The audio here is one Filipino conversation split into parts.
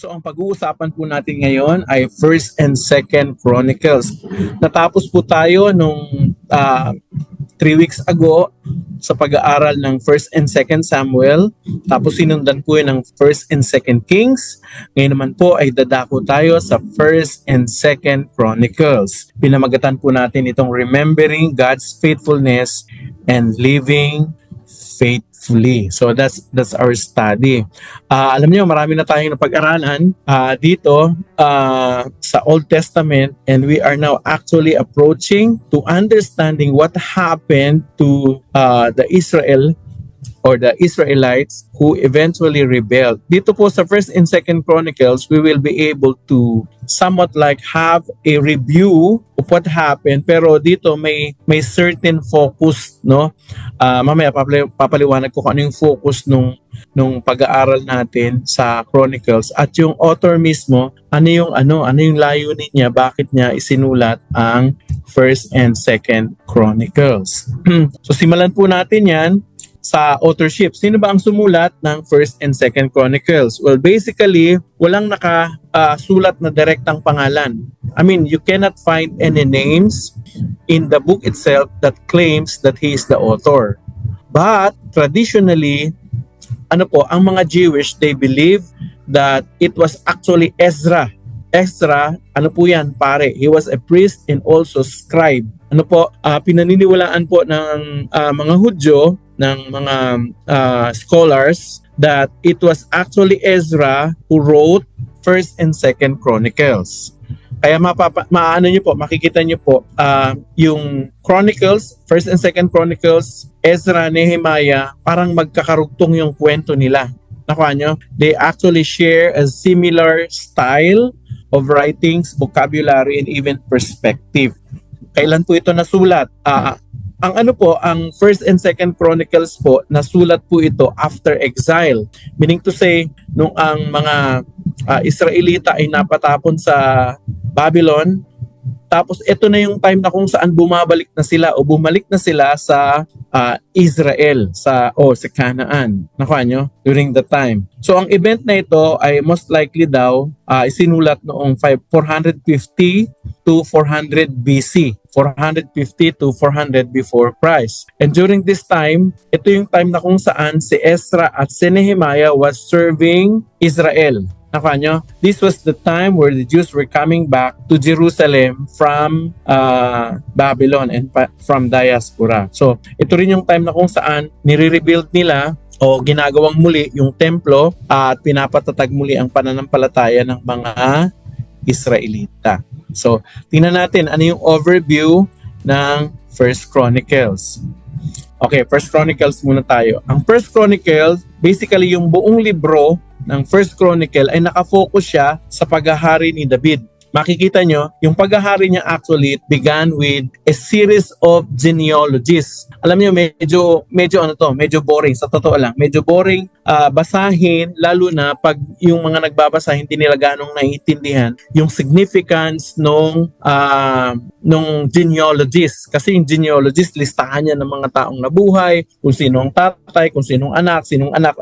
So ang pag-uusapan po natin ngayon ay First and Second Chronicles. Natapos po tayo nung 3 weeks ago sa pag-aaral ng First and Second Samuel. Tapos sinundan po yun ng First and Second Kings. Ngayon naman po ay dadako tayo sa First and Second Chronicles. Pinamagatan po natin itong Remembering God's Faithfulness and Living Faithfully. So that's our study. Alam niyo, marami na tayong napag-aralan dito sa Old Testament, and we are now actually approaching to understanding what happened to the Israelites who eventually rebelled. Dito po sa First and Second Chronicles, we will be able to somewhat like have a review of what happened, pero dito may certain focus, no? Mamaya papaliwanag ko kung ano yung focus nung pag-aaral natin sa Chronicles, at yung author mismo, ano yung layunin niya, bakit niya isinulat ang First and Second Chronicles. So simulan po natin yan sa authorship. Sino ba ang sumulat ng First and Second Chronicles? Well, basically, walang nakasulat na direktang pangalan. I mean, you cannot find any names in the book itself that claims that he is the author. But traditionally, ang mga Jewish, they believe that it was actually Ezra. Ezra, pare? He was a priest and also scribe. Pinaniniwalaan po ng mga Hudyo, ng mga scholars, that it was actually Ezra who wrote First and Second Chronicles. Kaya makikita niyo po yung Chronicles, First and Second Chronicles, Ezra, Nehemiah, parang magkakarugtong yung kwento nila. Nakuha nyo? They actually share a similar style of writings, vocabulary, and even perspective. Kailan po ito nasulat? Ang First and Second Chronicles po, nasulat po ito after exile. Meaning to say, nung ang mga Israelita ay napatapon sa Babylon, tapos ito na yung time na kung saan bumalik na sila sa Israel, sa Canaan. Nakuha nyo? During the time. So ang event na ito ay most likely daw isinulat noong 450 to 400 BC. 450 to 400 before Christ. And during this time, ito yung time na kung saan si Ezra at si Nehemiah was serving Israel. Nakuha nyo? This was the time where the Jews were coming back to Jerusalem from Babylon and from diaspora. So, ito rin yung time na kung saan nire-rebuild nila o ginagawang muli yung templo at pinapatatag muli ang pananampalataya ng mga Israelita. So, tingnan natin ano yung overview ng First Chronicles. Okay, First Chronicles muna tayo. Ang First Chronicles, basically yung buong libro ng First Chronicle ay nakafocus siya sa paghahari ni David. Makikita nyo, yung paghahari niya actually began with a series of genealogies. Alam nyo, medyo boring. Sa totoo lang, medyo boring basahin, lalo na pag yung mga nagbabasa hindi nila ganong naiintindihan yung significance nung genealogies. Kasi yung genealogies, listahan niya ng mga taong nabuhay, kung sino ang tatay, kung sinong anak,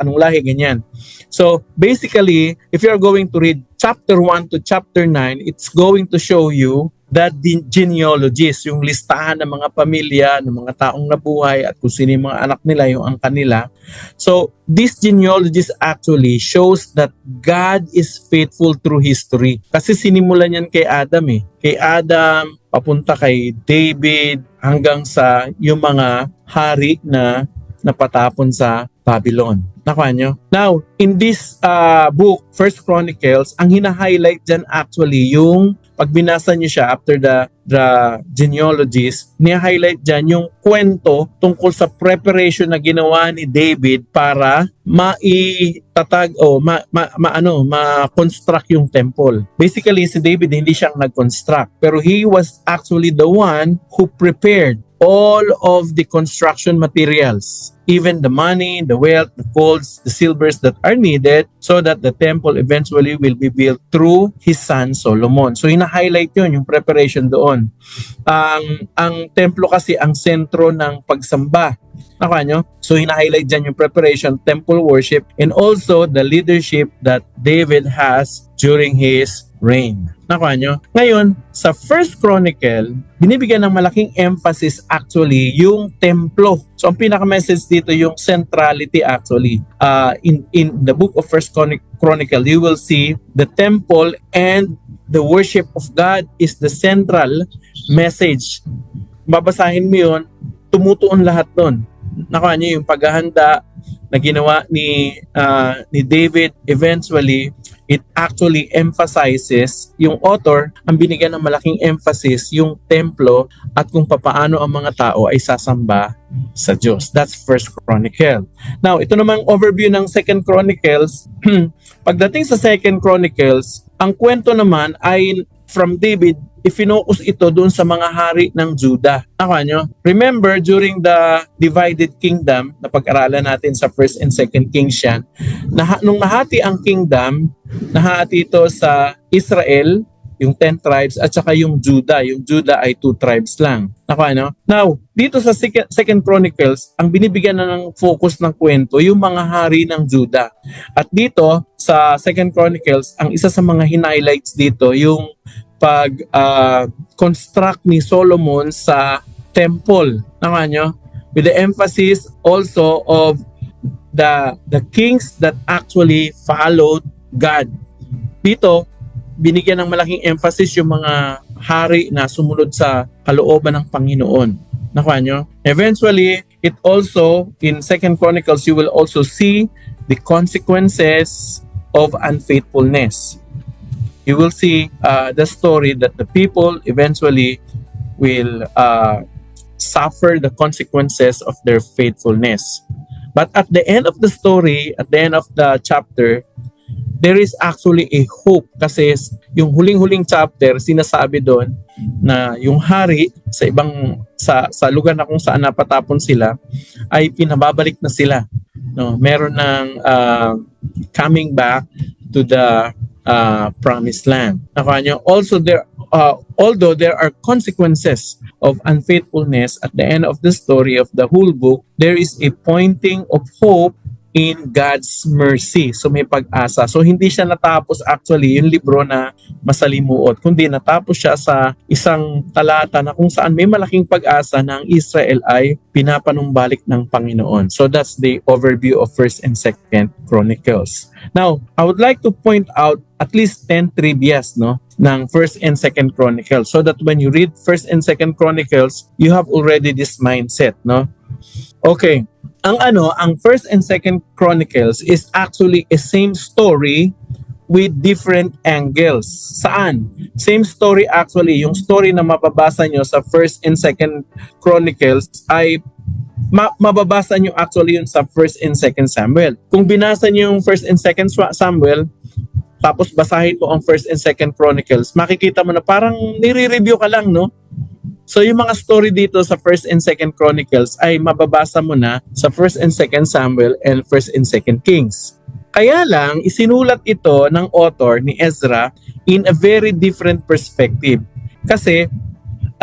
anong lahi, ganyan. So, basically, if you're going to read chapter 1 to chapter 9, it's going to show you that the genealogies, yung listahan ng mga pamilya, ng mga taong nabuhay at kung sino yung mga anak nila, yung angka nila. So, these genealogies actually shows that God is faithful through history. Kasi sinimulan yan kay Adam eh. Kay Adam, papunta kay David, hanggang sa yung mga hari na napatapon sa Babylon. Nakuha nyo? Now, in this book, First Chronicles, ang hina-highlight dyan actually yung pag binasa nyo siya after the genealogies, niya-highlight dyan yung kwento tungkol sa preparation na ginawa ni David para maitatag o ma-construct yung temple. Basically, si David hindi siyang nag-construct, pero he was actually the one who prepared all of the construction materials, even the money, the wealth, the golds, the silvers that are needed so that the temple eventually will be built through his son Solomon. So hina-highlight yun, yung preparation doon. Ang templo kasi ang sentro ng pagsamba. Nakuha nyo? So hina-highlight dyan yung preparation, temple worship, and also the leadership that David has during his reign. Nakuha nyo? Ngayon, sa First Chronicle, binibigyan ng malaking emphasis actually yung templo. So ang pinaka-message dito yung centrality actually. In the book of First Chronicle, you will see the temple and the worship of God is the central message. Babasahin mo yun, tumutuon lahat doon. Nakuha nyo yung paghahanda na ginawa ni David eventually. It actually emphasizes, yung author, ang binigyan ng malaking emphasis, yung templo at kung papaano ang mga tao ay sasamba sa Diyos. That's First Chronicle. Now, ito namang overview ng Second Chronicles. Pagdating sa Second Chronicles, ang kwento naman ay from David, ifinocus ito doon sa mga hari ng Judah. Nakuha nyo? Remember, during the divided kingdom, na pag-aralan natin sa First and Second Kings yan, nung nahati ang kingdom, nahati ito sa Israel, yung 10 tribes, at saka yung Judah. Yung Judah ay 2 tribes lang. Nakuha nyo? Now, dito sa Second Chronicles, ang binibigyan na ng focus ng kwento, yung mga hari ng Judah. At dito, sa Second Chronicles, ang isa sa mga highlights dito, yung construct ni Solomon sa temple. Nakuha nyo? With the emphasis also of the kings that actually followed God. Dito, binigyan ng malaking emphasis yung mga hari na sumunod sa kalooban ng Panginoon. Nakuha nyo? Eventually, it also, in Second Chronicles, you will also see the consequences of unfaithfulness. You will see the story that the people eventually will suffer the consequences of their faithfulness. But at the end of the story, at the end of the chapter, there is actually a hope kasi yung huling-huling chapter, sinasabi doon na yung hari sa lugar na kung saan napatapon sila ay pinababalik na sila. No, meron ng coming back to the promised land. Nakuha nyo? Also, although there are consequences of unfaithfulness at the end of the story of the whole book, there is a pointing of hope in God's mercy. So may pag-asa. So hindi siya natapos actually yung libro na masalimuot, kundi natapos siya sa isang talata na kung saan may malaking pag-asa na ang Israel ay pinapanumbalik ng Panginoon. So that's the overview of First and Second Chronicles. Now, I would like to point out at least 10 trivias ng First and Second Chronicles so that when you read First and Second Chronicles, you have already this mindset, Okay. Ang First and Second Chronicles is actually a same story with different angles. Saan? Same story actually. Yung story na mababasa nyo sa First and Second Chronicles ay mababasa nyo actually yun sa First and Second Samuel. Kung binasa nyo yung First and Second Samuel, tapos basahin mo ang First and Second Chronicles, makikita mo na parang nire-review ka lang, So yung mga story dito sa First and Second Chronicles ay mababasa mo na sa First and Second Samuel and First and Second Kings. Kaya lang, isinulat ito ng author ni Ezra in a very different perspective. Kasi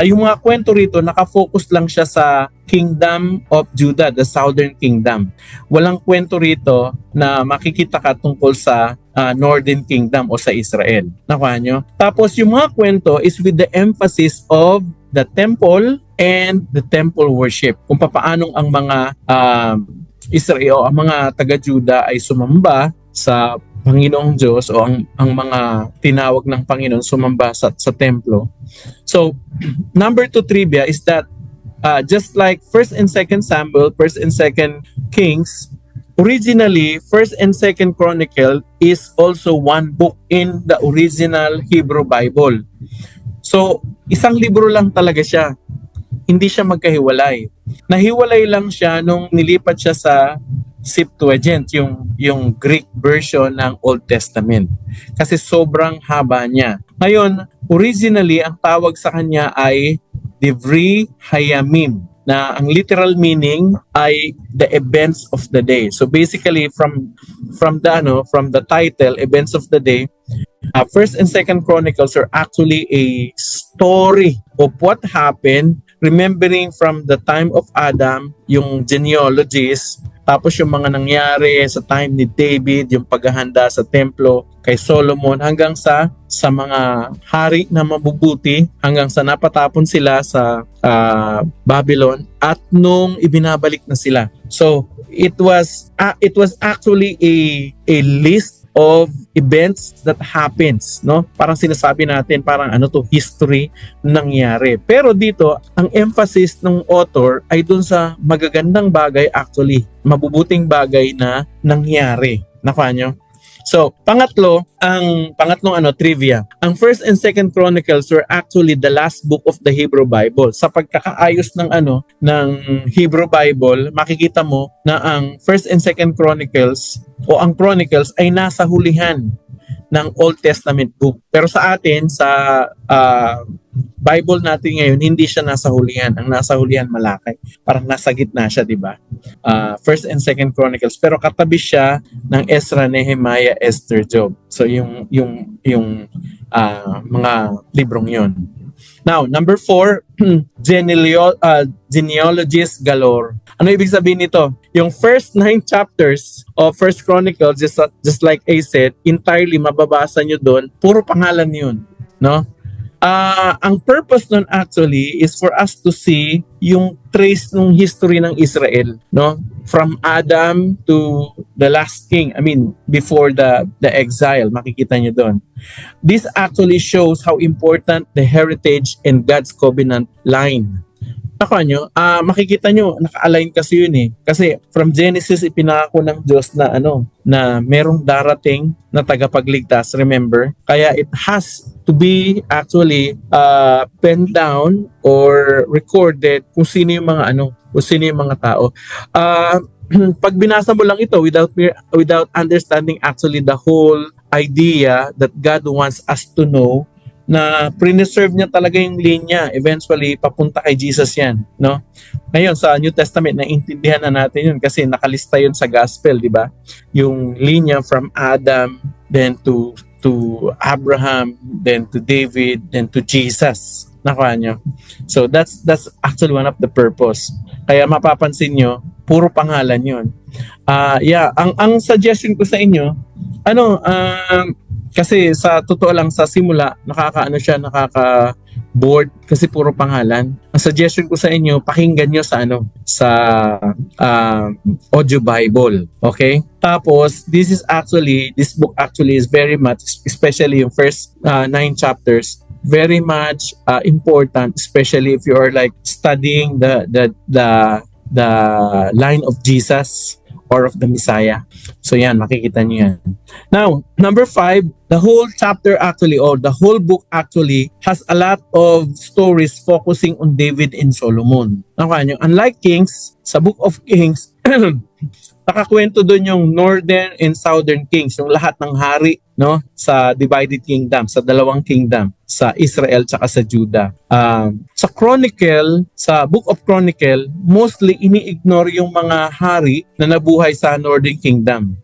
yung mga kwento rito, nakafocus lang siya sa Kingdom of Judah, the Southern Kingdom. Walang kwento rito na makikita ka tungkol sa Northern Kingdom o sa Israel. Nakuha nyo? Tapos yung mga kwento is with the emphasis of the temple and the temple worship. Kung paanong ang mga Israel, ang mga taga-Judah ay sumamba sa Panginoong Diyos o ang mga tinawag ng Panginoon sumamba sa templo. So, number 2 trivia is that just like First and Second Samuel, First and Second Kings, originally, First and Second Chronicle is also one book in the original Hebrew Bible. So, isang libro lang talaga siya. Hindi siya magkahiwalay. Nahiwalay lang siya nung nilipat siya sa Septuagint, yung Greek version ng Old Testament. Kasi sobrang haba niya. Ngayon, originally, ang tawag sa kanya ay Divrei Hayamim, na ang literal meaning ay the events of the day. So basically from the title Events of the Day, First and Second Chronicles are actually a story of what happened, remembering from the time of Adam, yung genealogies, Tapos yung mga nangyari sa time ni David, yung paghahanda sa templo kay Solomon hanggang sa mga hari na mabubuti hanggang sa napatapon sila sa Babylon at nung ibinabalik na sila. So it was actually a list of events that happens, no? Parang sinasabi natin, parang history nangyari. Pero dito, ang emphasis ng author ay dun sa magagandang bagay, actually, mabubuting bagay na nangyari. Nakuha nyo? So, pangatlong trivia. Ang First and Second Chronicles were actually the last book of the Hebrew Bible. Sa pagkakaayos ng Hebrew Bible, makikita mo na ang First and Second Chronicles o ang Chronicles ay nasa hulihan ng Old Testament book. Pero sa atin, sa Bible natin ngayon, hindi siya nasa hulihan. Ang nasa hulihan Malakay. Parang nasa gitna siya, di ba? First and Second Chronicles. Pero katabi siya ng Ezra, Nehemiah, Esther, Job. So yung mga librong yon. Now, number 4, genealogies galore. Ano ibig sabihin nito? Yung first 9 chapters of First Chronicles, just like I said, entirely mababasa nyo doon, puro pangalan yun. No? Ang purpose nun actually is for us to see yung trace ng history ng Israel, no? From Adam to the last king, before the exile, makikita nyo doon. This actually shows how important the heritage and God's covenant line. Nakuha nyo, makikita nyo, naka-align kasi yun eh. Kasi from Genesis, ipinangako ng Diyos na na merong darating na tagapagligtas, remember? Kaya it has to be actually penned down or recorded kung sino yung mga tao. Pag binasa mo lang ito without understanding actually the whole idea that God wants us to know, na preserve niya talaga yung linya, eventually papunta kay Jesus yan, no? Ngayon sa New Testament naiintindihan na natin yun kasi nakalista yun sa gospel, di ba? Yung linya from Adam, then to Abraham, then to David, then to Jesus. Nakuha nyo? So that's actually one of the purpose. Kaya mapapansin nyo, puro pangalan yun. Ang suggestion ko sa inyo, kasi sa totoo lang sa simula, nakaka-board kasi puro pangalan. Ang suggestion ko sa inyo, pakinggan nyo sa audio Bible. Okay? Tapos, this book actually is very much, especially yung first 9 chapters, very much important, especially if you are like studying the line of Jesus or of the Messiah. So yan, makikita niyo yan. Now, number 5, the whole chapter actually, or the whole book actually, has a lot of stories focusing on David and Solomon. Unlike Kings, sa Book of Kings, nakakwento doon yung northern and southern kings, yung lahat ng hari, no, sa divided kingdom, sa dalawang kingdom, sa Israel tsaka sa Judah. Sa Book of Chronicle, mostly ini-ignore yung mga hari na nabuhay sa northern kingdom.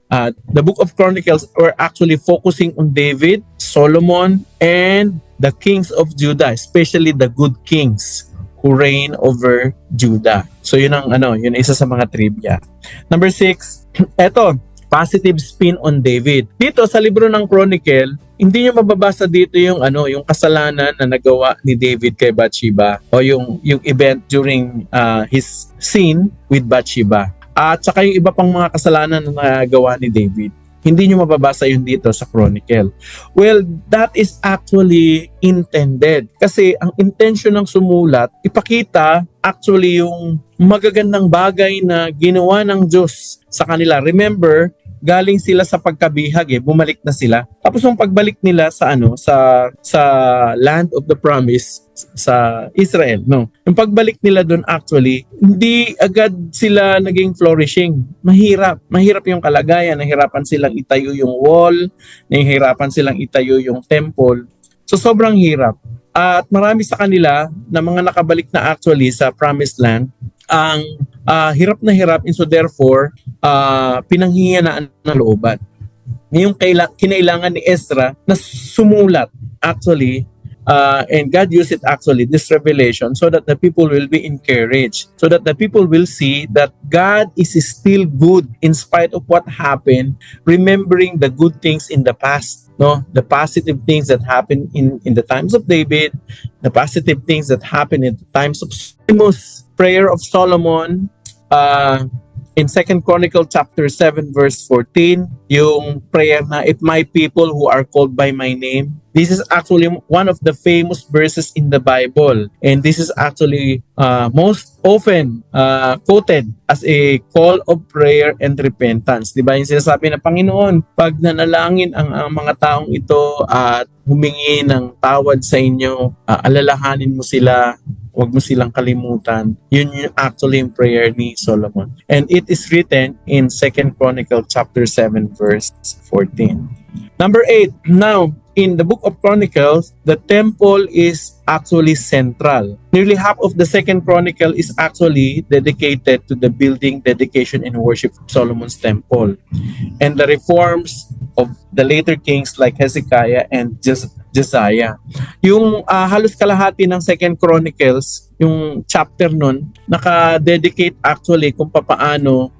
The Book of Chronicles were actually focusing on David, Solomon, and the kings of Judah, especially the good kings who reign over Judah. So yun ang yun isa sa mga trivia. Number 6, eto, positive spin on David. Dito sa libro ng Chronicle, hindi niyo mababasa dito yung kasalanan na nagawa ni David kay Bathsheba o yung event during his sin with Bathsheba. At saka yung iba pang mga kasalanan na nagawa ni David. Hindi nyo mababasa yun dito sa Chronicle. Well, that is actually intended. Kasi ang intention ng sumulat, ipakita actually yung magagandang bagay na ginawa ng Diyos sa kanila. Remember, galing sila sa pagkabihag bumalik na sila. Tapos yung pagbalik nila sa land of the promise sa Israel, no. Yung pagbalik nila doon actually, hindi agad sila naging flourishing. Mahirap yung kalagayan, nahirapan silang itayo yung wall, nahihirapan silang itayo yung temple. So sobrang hirap. At marami sa kanila na mga nakabalik na actually sa promised land, ang hirap na hirap, and so therefore pinanghihinaan ng looban. Yung kinailangan ni Ezra na sumulat actually And God used it actually, this revelation, so that the people will be encouraged, so that the people will see that God is still good in spite of what happened, remembering the good things in the past, no, the positive things that happened in the times of David, the positive things that happened in the times of famous prayer of Solomon. In 2 Chronicle chapter 7 verse 14, yung prayer na, if my people who are called by my name. This is actually one of the famous verses in the Bible, and this is actually most often quoted as a call of prayer and repentance. Diba yung sinasabi na, Panginoon, pag nanalangin ang mga taong ito at humingi ng tawad sa inyo, alalahanin mo sila, huwag mo silang kalimutan. Yun yung actually yung prayer ni Solomon. And it is written in 2 Chronicle chapter 7 verse 14. Number 8, now, in the book of Chronicles, the temple is actually central. Nearly half of the 2nd Chronicle is actually dedicated to the building, dedication, and worship of Solomon's temple. And the reforms of the later kings like Hezekiah and Josiah. Yung halos kalahati ng 2nd Chronicles, yung chapter nun, naka-dedicate actually kung paano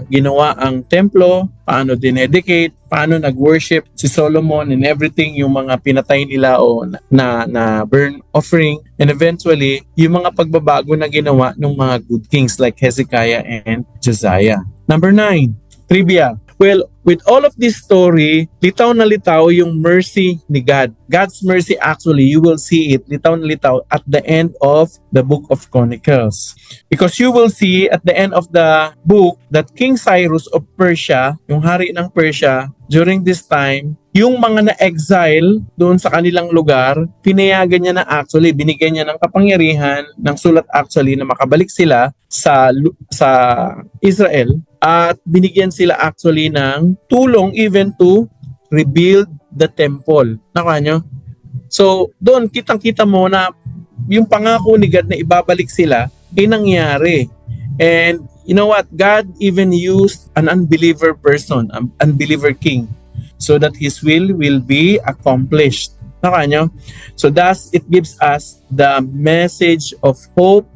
ginawa ang templo, paano dinedicate, paano nag-worship si Solomon and everything, yung mga pinatay nila o na burn offering, and eventually yung mga pagbabago na ginawa ng mga good kings like Hezekiah and Josiah. Number 9, trivia. Well, with all of this story, litaw na litaw yung mercy ni God. God's mercy actually, you will see it litaw na litaw at the end of the book of Chronicles. Because you will see at the end of the book that King Cyrus of Persia, yung hari ng Persia, during this time, yung mga na-exile doon sa kanilang lugar, pinayagan niya na actually, binigyan niya ng kapangyarihan, ng sulat actually na makabalik sila sa Israel, at binigyan sila actually ng tulong even to rebuild the temple. Nakuha nyo? So, doon kitang-kita mo na yung pangako ni God na ibabalik sila ay nangyari. And you know what? God even used an unbeliever person, an unbeliever king, so that His will be accomplished. Nakuha nyo? So thus, it gives us the message of hope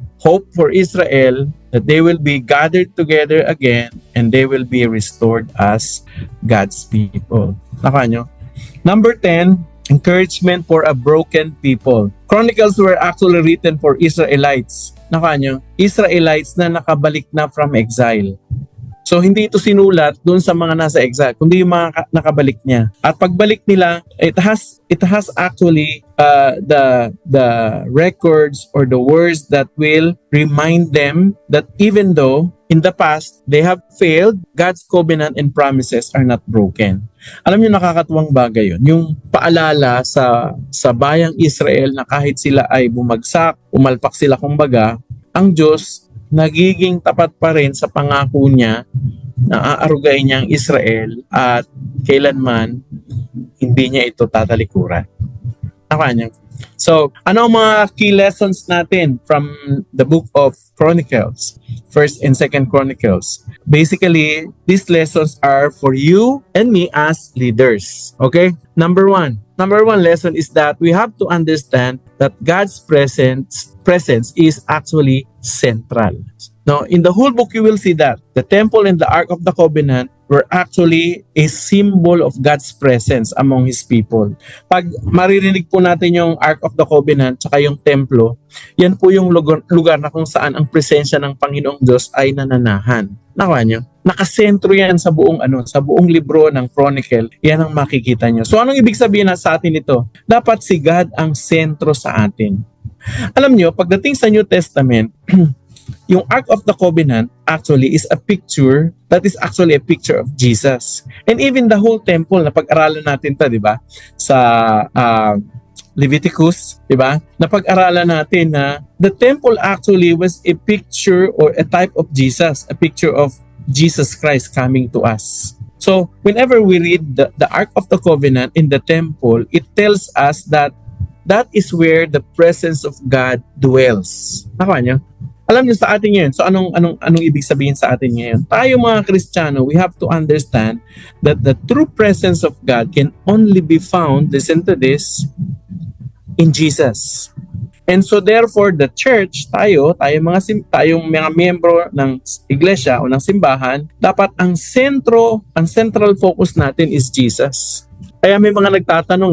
for Israel, that they will be gathered together again and they will be restored as God's people. Nakuha nyo? Number 10, encouragement for a broken people. Chronicles were actually written for Israelites. Nakuha nyo? Israelites na nakabalik na from exile. So hindi ito sinulat doon sa mga nasa exile, kundi yung mga nakabalik niya. At pagbalik nila, it has actually the records or the words that will remind them that even though in the past they have failed, God's covenant and promises are not broken. Alam niyo, nakakatuwang bagay yun. Yung paalala sa bayang Israel na kahit sila ay bumagsak, umalpak sila kumbaga, ang Diyos nagiging tapat pa rin sa pangako niya na aarugain niya ang Israel at kailanman hindi niya ito tatalikuran. Nakuha niyo? So, ano ang mga key lessons natin from the book of Chronicles, 1st and 2nd Chronicles? Basically, these lessons are for you and me as leaders. Okay? Number one lesson is that we have to understand that God's presence is actually central. Now, in the whole book, you will see that the temple and the Ark of the Covenant were actually a symbol of God's presence among His people. Pag maririnig po natin yung Ark of the Covenant tsaka yung templo, yan po yung lugar na kung saan ang presensya ng Panginoong Diyos ay nananahan. Nakuha nyo? Nakasentro yan sa buong libro ng Chronicle. Yan ang makikita nyo. So anong ibig sabihin na sa atin ito? Dapat si God ang sentro sa atin. Alam nyo, pagdating sa New Testament, yung Ark of the Covenant actually is a picture that is actually a picture of Jesus. And even the whole temple, na pag-aralan natin ito, di ba? Sa Leviticus, di ba? Napag-aralan natin na the temple actually was a picture or a type of Jesus, a picture of Jesus Christ coming to us. So, whenever we read the Ark of the Covenant in the temple, it tells us that is where the presence of God dwells. Nakuha nyo? Alam niyo sa atin ngayon, so anong ibig sabihin sa atin ngayon? Tayo mga Kristiyano, we have to understand that the true presence of God can only be found, listen to this, in Jesus. And so therefore the church, tayong mga miyembro ng iglesia o ng simbahan, dapat ang central focus natin is Jesus. Kaya may mga nagtatanong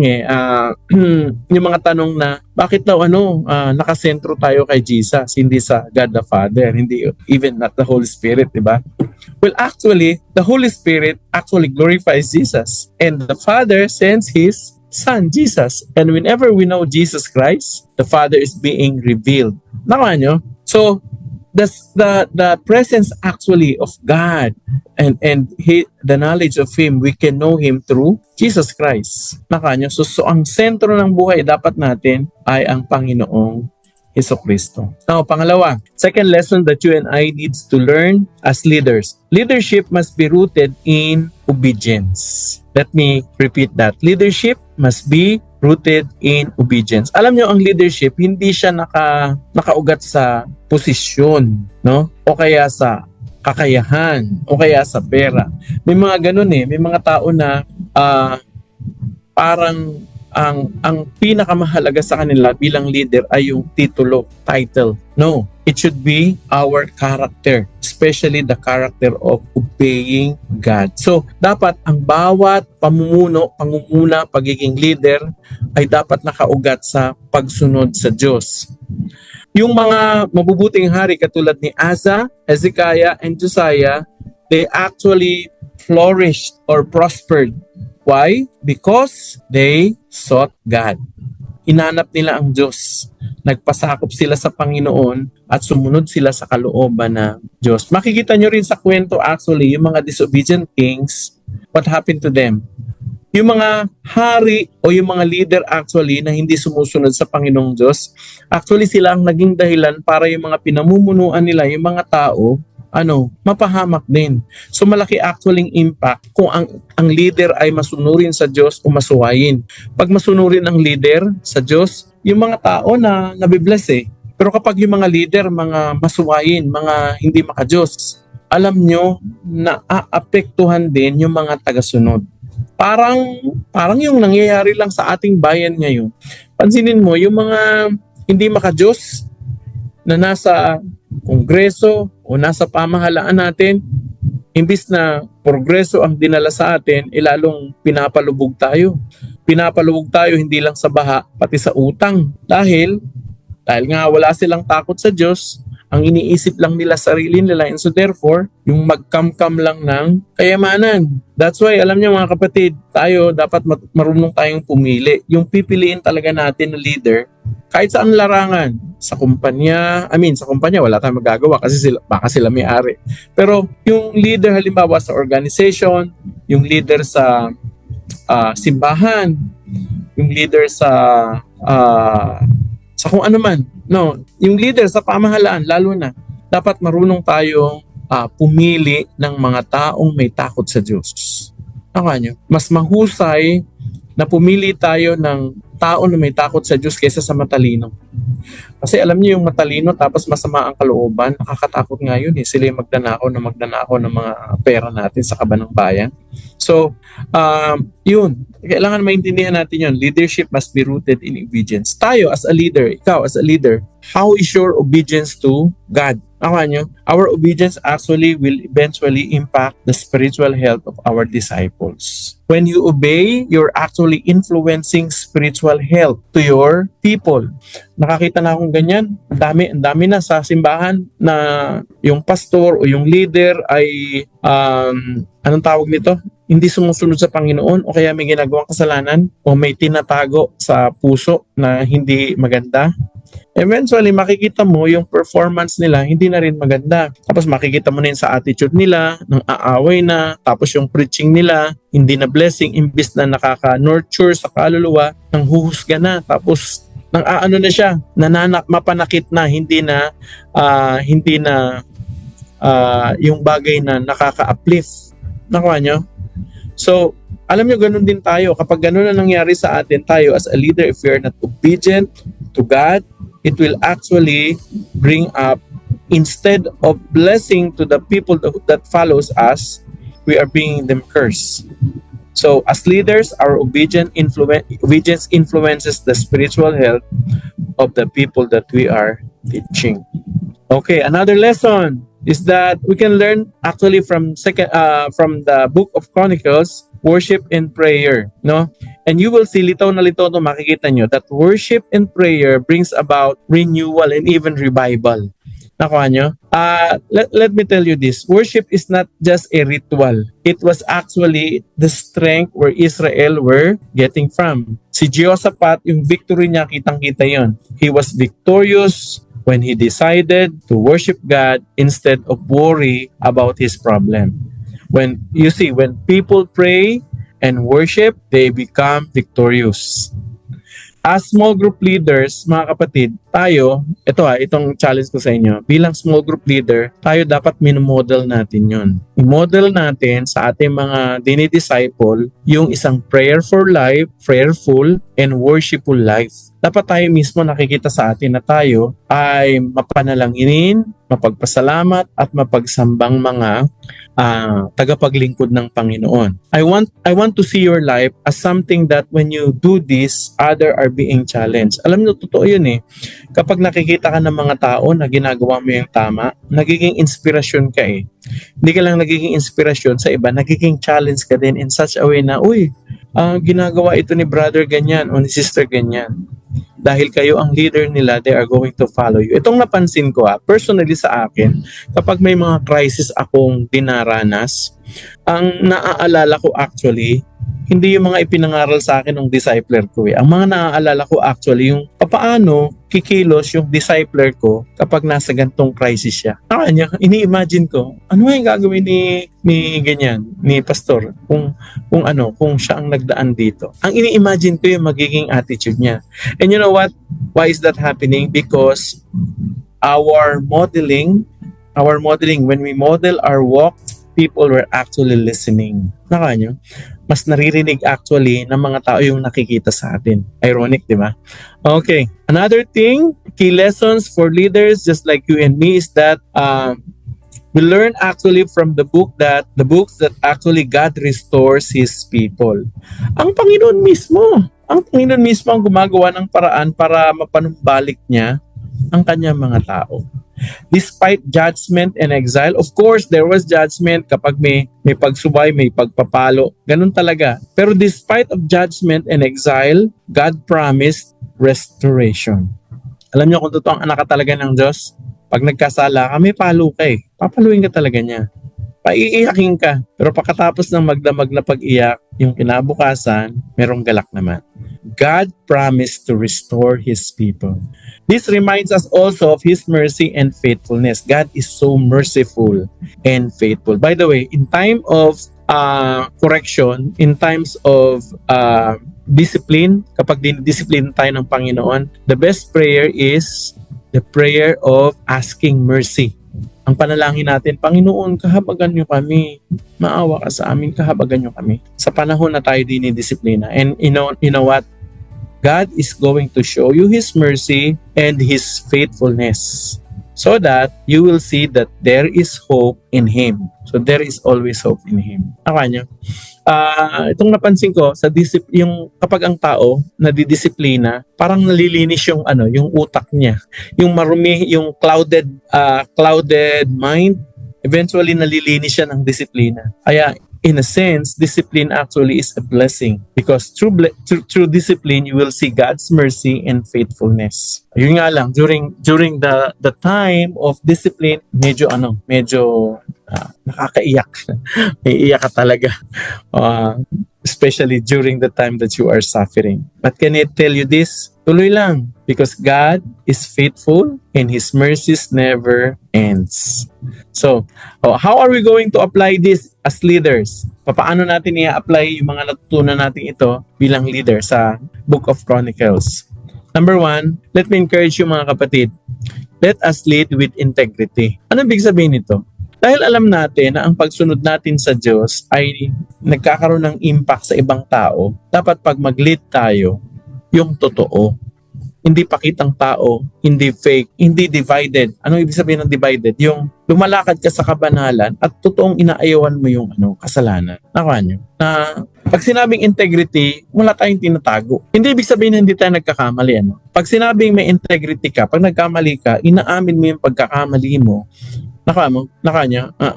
yung mga tanong na bakit daw nakasentro tayo kay Jesus, hindi sa God the Father, hindi even not the Holy Spirit, di ba? Well, actually, the Holy Spirit actually glorifies Jesus, and the Father sends His Son, Jesus. And whenever we know Jesus Christ, the Father is being revealed. Nakuha nyo? So, the presence actually of God and the knowledge of Him, we can know Him through Jesus Christ. Nakuha nyo? So ang sentro ng buhay dapat natin ay ang Panginoong Jesucristo. Now, pangalawa, second lesson that you and I needs to learn as leaders. Leadership must be rooted in obedience. Let me repeat that. Leadership must be rooted in obedience. Alam nyo, ang leadership, hindi siya nakaugat sa posisyon, no? O kaya sa kakayahan, o kaya sa pera. May mga ganun may mga tao na parang ang pinakamahalaga sa kanila bilang leader ay yung title. No, it should be our character, especially the character of obeying God. So, dapat ang bawat pangunguna, pagiging leader ay dapat nakaugat sa pagsunod sa Diyos. Yung mga mabubuting hari katulad ni Asa, Hezekiah, and Josiah, they actually flourished or prospered. Why? Because they sought God. Hinanap nila ang Diyos. Nagpasakop sila sa Panginoon at sumunod sila sa kalooban ng Diyos. Makikita nyo rin sa kwento actually, yung mga disobedient kings, what happened to them? Yung mga hari o yung mga leader actually na hindi sumusunod sa Panginoong Diyos, actually sila ang naging dahilan para yung mga pinamumunuan nila, yung mga tao, mapahamak din. So malaki actually impact kung ang leader ay masunurin sa Diyos o masuwayin. Pag masunurin ang leader sa Diyos, yung mga tao na nabibless Pero kapag yung mga leader, mga masuwayin, mga hindi maka-Diyos, alam nyo na aapektuhan din yung mga tagasunod. Parang yung nangyayari lang sa ating bayan ngayon. Pansinin mo, yung mga hindi maka-Diyos na nasa kongreso o nasa pamahalaan natin, imbis na progreso ang dinala sa atin, lalong pinapalubog tayo. Pinapalubog tayo hindi lang sa baha, pati sa utang. Dahil nga wala silang takot sa Diyos, ang iniisip lang nila sarili nila, and so therefore, yung magkamkam lang ng kayamanan. That's why, alam niyo mga kapatid, tayo dapat marunong tayong pumili. Yung pipiliin talaga natin na leader, kahit saan larangan, sa kumpanya, wala tayong magagawa kasi baka sila may-ari. Pero yung leader halimbawa sa organization, yung leader sa simbahan, yung leader sa kung ano man, yung leader sa pamahalaan, lalo na, dapat marunong tayong pumili ng mga taong may takot sa Diyos. Mas mahusay na pumili tayo ng tao na may takot sa Diyos kaysa sa matalino. Kasi alam niyo yung matalino tapos masama ang kalooban, nakakatakot nga yun Sila yung magnanakaw ng mga pera natin sa kaban ng bayan. So, yun. Kailangan maintindihan natin yun. Leadership must be rooted in obedience. Tayo as a leader, ikaw as a leader, how is your obedience to God? Our obedience actually will eventually impact the spiritual health of our disciples. When you obey, you're actually influencing spiritual health to your people. Nakakita na akong ganyan. Ang dami na sa simbahan na yung pastor o yung leader ay anong tawag nito? Hindi sumusunod sa Panginoon o kaya may ginagawang kasalanan o may tinatago sa puso na hindi maganda. Eventually, makikita mo yung performance nila, hindi na rin maganda. Tapos makikita mo na yun sa attitude nila, ng aaway na, tapos yung preaching nila, hindi na blessing, imbis na nakaka-nurture sa kaluluwa, nang huhusga na, tapos nang na siya, mapanakit na, hindi na yung bagay na nakaka-uplift. Nakuha nyo? So, alam nyo, ganun din tayo. Kapag ganun na nangyari sa atin, tayo as a leader, if we are not obedient to God, it will actually bring up, instead of blessing to the people that follows us, we are bringing them curse. So as leaders, our obedience influences the spiritual health of the people that we are teaching. Okay, another lesson is that we can learn actually from the book of Chronicles, worship and prayer, no? And you will see litaw na litaw to makikita nyo that worship and prayer brings about renewal and even revival. Nakuha nyo? Let me tell you this. Worship is not just a ritual. It was actually the strength where Israel were getting from. Si Jehoshaphat, yung victory niya, kitang-kita yon. He was victorious when he decided to worship God instead of worry about his problem. When people pray and worship, they become victorious. As small group leaders, mga kapatid, itong challenge ko sa inyo, bilang small group leader, tayo dapat minumodel natin yon. I-model natin sa ating mga dinidisciple yung isang prayerful, and worshipful life. Dapat tayo mismo nakikita sa atin na tayo ay mapanalanginin, mapagpasalamat at mapagsambang mga tagapaglingkod ng Panginoon. I want to see your life as something that when you do this, other are being challenged. Alam niyo, totoo yun eh. Kapag nakikita ka ng mga tao na ginagawa mo yung tama, nagiging inspirasyon ka eh. Hindi ka lang nagiging inspirasyon sa iba, nagiging challenge ka din in such a way na, ginagawa ito ni brother ganyan o ni sister ganyan. Dahil kayo ang leader nila, they are going to follow you. Itong napansin ko personally sa akin, kapag may mga crisis akong dinaranas, ang naaalala ko actually, hindi yung mga ipinangaral sa akin ng discipler ko eh. Ang mga naaalala ko actually yung papaano kikilos yung discipler ko kapag nasa gantong crisis siya. Ini-imagine ko, ano yung gagawin ni pastor kung siya ang nagdaan dito. Ang ini-imagine ko yung magiging attitude niya. And you know what? Why is that happening? Because our modeling, when we model our walk, people were actually listening. Mas naririnig actually ng mga tao yung nakikita sa atin. Ironic, di ba? Okay. Another thing, key lessons for leaders just like you and me is that we learn actually from the books that actually God restores His people. Ang Panginoon mismo ang gumagawa ng paraan para mapanumbalik niya ang kanyang mga tao. Despite judgment and exile, of course, there was judgment kapag may pagsubay, may pagpapalo. Ganun talaga. Pero despite of judgment and exile, God promised restoration. Alam niyo kung totoo ang anak ka talaga ng Diyos, pag nagkasala ka, may palo ka eh. Papaluin ka talaga niya. Paiiyakin ka. Pero pagkatapos ng magdamag na pag-iyak, yung kinabukasan, merong galak naman. God promised to restore His people. This reminds us also of His mercy and faithfulness. God is so merciful and faithful. By the way, in time of correction, in times of discipline, kapag dinidiscipline tayo ng Panginoon, the best prayer is the prayer of asking mercy. Ang panalangin natin, Panginoon, kahabagan niyo kami. Maawa ka sa amin, kahabagan niyo kami. Sa panahon na tayo dinidisiplina. And you know what? God is going to show you His mercy and His faithfulness so that you will see that there is hope in Him. So there is always hope in Him. Akanya, itong napansin ko sa yung kapag ang tao nadidisiplina, parang nalilinis yung yung utak niya. Yung marumi, yung clouded mind, eventually nalilinis siya ng disiplina. Kaya in a sense, discipline actually is a blessing because through discipline you will see God's mercy and faithfulness. Yun nga lang, during the time of discipline, medyo nakakaiyak. Iiyak ka talaga. Especially during the time that you are suffering. But can I tell you this? Tuloy lang. Because God is faithful and His mercies never ends. So, how are we going to apply this as leaders? Paano natin i-apply yung mga natutunan natin ito bilang leader sa Book of Chronicles? Number 1, let me encourage you mga kapatid. Let us lead with integrity. Ano ibig sabihin nito? Dahil alam natin na ang pagsunod natin sa Diyos ay nagkakaroon ng impact sa ibang tao, dapat pag mag-lead tayo, yung totoo. Hindi pakitang tao, hindi fake, hindi divided. Anong ibig sabihin ng divided? Yung lumalakad ka sa kabanalan at totoong inaayawan mo yung kasalanan. Nakuha nyo? Na Pag sinabing integrity, wala tayong tinatago. Hindi ibig sabihin na hindi tayo nagkakamali. Ano? Pag sinabing may integrity ka, pag nagkamali ka, inaamin mo yung pagkakamali mo,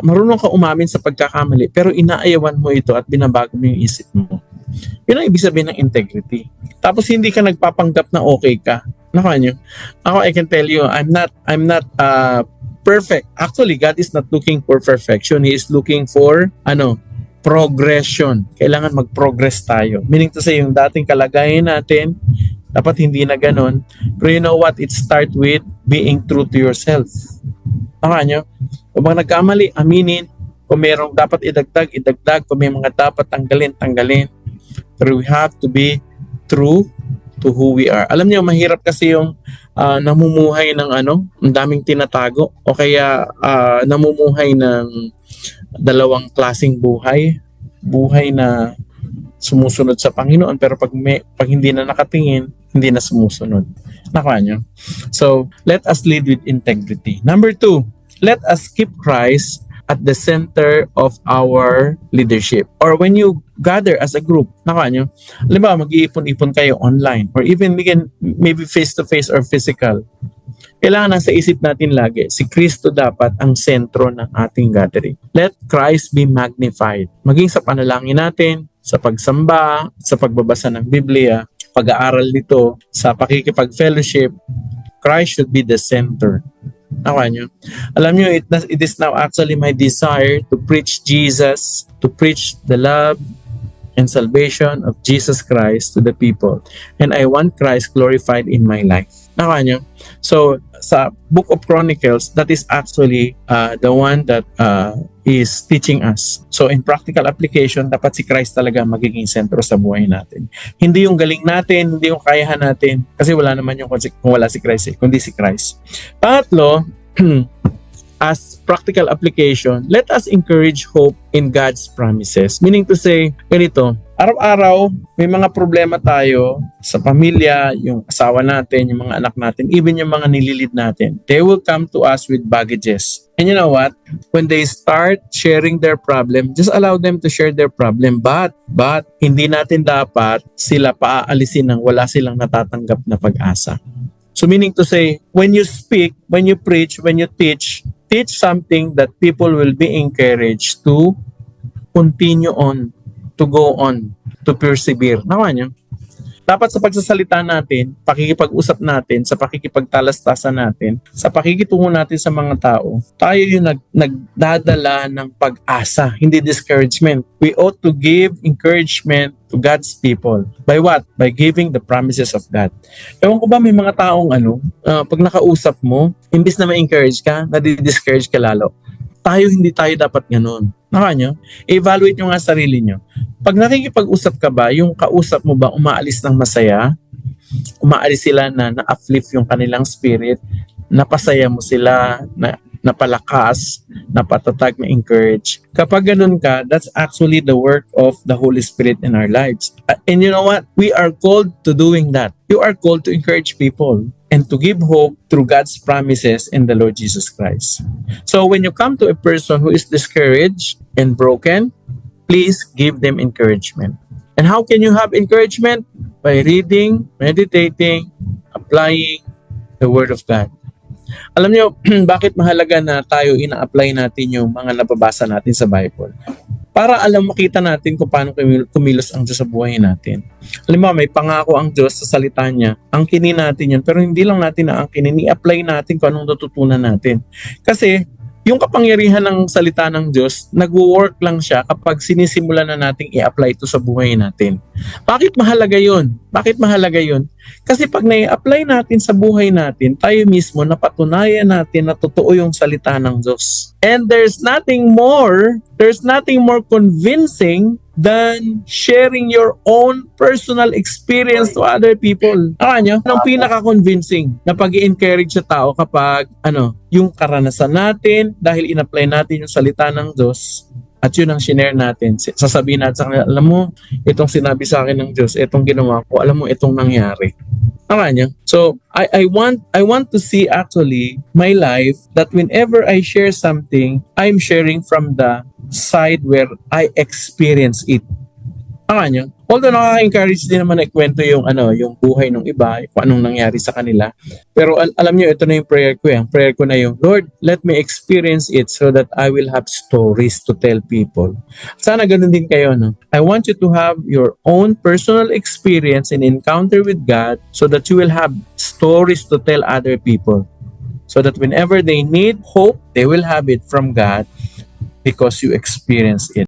marunong ka umamin sa pagkakamali, pero inaayawan mo ito at binabago mo yung isip mo. Yun ang ibig sabihin ng integrity. Tapos hindi ka nagpapanggap na okay ka. Ako, I can tell you, I'm not perfect. Actually, God is not looking for perfection. He is looking for, progression. Kailangan mag-progress tayo. Meaning to say, yung dating kalagayan natin, dapat hindi na ganun. Pero you know what? It starts with being true to yourself. Kung nagkamali, aminin. Kung merong dapat idagdag. Kung may mga dapat tanggalin. Pero we have to be true to who we are. Alam niyo, mahirap kasi yung namumuhay ng ang daming tinatago o kaya namumuhay ng dalawang klaseng buhay na sumusunod sa Panginoon pero pag hindi na nakatingin, hindi na sumusunod. Niyo? So, let us lead with integrity. Number 2, let us keep Christ at the center of our leadership. Or when you gather as a group, niyo? Halimbawa, mag-iipon-ipon kayo online or even maybe face-to-face or physical. Kailangan nasa isip natin lagi, si Kristo dapat ang sentro ng ating gathering. Let Christ be magnified. Maging sa panalangin natin, sa pagsamba, sa pagbabasa ng Biblia, pag-aaral nito, sa pakikipag-fellowship, Christ should be the center. Niyo? Alam niyo, it is now actually my desire to preach Jesus, to preach the love and salvation of Jesus Christ to the people. And I want Christ glorified in my life. Niyo? So, sa Book of Chronicles, that is actually the one that is teaching us. So, in practical application, dapat si Christ talaga magiging sentro sa buhay natin. Hindi yung galing natin, hindi yung kayahan natin, kasi wala naman yung kung wala si Christ, kundi si Christ. Pangatlo, as practical application, let us encourage hope in God's promises. Meaning to say, ganito, araw-araw may mga problema tayo sa pamilya, yung asawa natin, yung mga anak natin, even yung mga nililid natin. They will come to us with baggages. And you know what? When they start sharing their problem, just allow them to share their problem. But hindi natin dapat sila paaalisin nang wala silang natatanggap na pag-asa. So meaning to say, when you speak, when you preach, when you teach something that people will be encouraged to continue on, to go on, to persevere. Niyo? Dapat sa pagsasalita natin, pakikipag-usap natin, sa pakikipagtalastasan natin, sa pakikitungo natin sa mga tao, tayo yung nagdadala ng pag-asa, hindi discouragement. We ought to give encouragement to God's people. By what? By giving the promises of God. Ewan ko ba may mga taong pag nakausap mo, imbis na ma-encourage ka, nadi-discourage ka lalo. Hindi tayo dapat ganun. Niyo? Evaluate nyo nga sarili nyo. Pag nakikipag-usap ka ba, yung kausap mo ba umaalis ng masaya? Umaalis sila na na-uplift yung kanilang spirit, napasaya mo sila, napalakas, napatatag, na-encourage. Kapag ganun ka, that's actually the work of the Holy Spirit in our lives. And you know what? We are called to doing that. You are called to encourage people and to give hope through God's promises in the Lord Jesus Christ. So when you come to a person who is discouraged and broken, please give them encouragement. And how can you have encouragement? By reading, meditating, applying the Word of God. Alam niyo, bakit mahalaga na tayo ina-apply natin yung mga nababasa natin sa Bible? Para makita natin kung paano kumilos ang Diyos sa buhay natin. Halimbawa, may pangako ang Diyos sa salita niya. Angkinin natin yun, pero hindi lang natin naangkinin, i-apply natin kung anong natutunan natin. Kasi, yung kapangyarihan ng salita ng Diyos, nag-work lang siya kapag sinisimulan na nating i-apply ito sa buhay natin. Bakit mahalaga yun? Kasi pag na-i-apply natin sa buhay natin, tayo mismo napatunayan natin na totoo yung salita ng Diyos. And there's nothing more convincing than sharing your own personal experience to other people. Nyo? Anong pinaka-convincing na pag-i-encourage sa tao kapag yung karanasan natin dahil in-apply natin yung salita ng Diyos at yun ang shinare natin. Sasabihin natin sa kanila, alam mo, itong sinabi sa akin ng Diyos, itong ginawa ko, alam mo, itong nangyari. Nyo? So, I want to see actually my life that whenever I share something, I'm sharing from the side where I experience it. Tama nyo? Although nakaka-encourage din naman na ikwento yung yung buhay ng iba, kung anong nangyari sa kanila. Pero alam nyo, ito na yung prayer ko. Ang prayer ko na yung, Lord, let me experience it so that I will have stories to tell people. Sana ganun din kayo, no? I want you to have your own personal experience and encounter with God so that you will have stories to tell other people. So that whenever they need hope, they will have it from God because you experience it.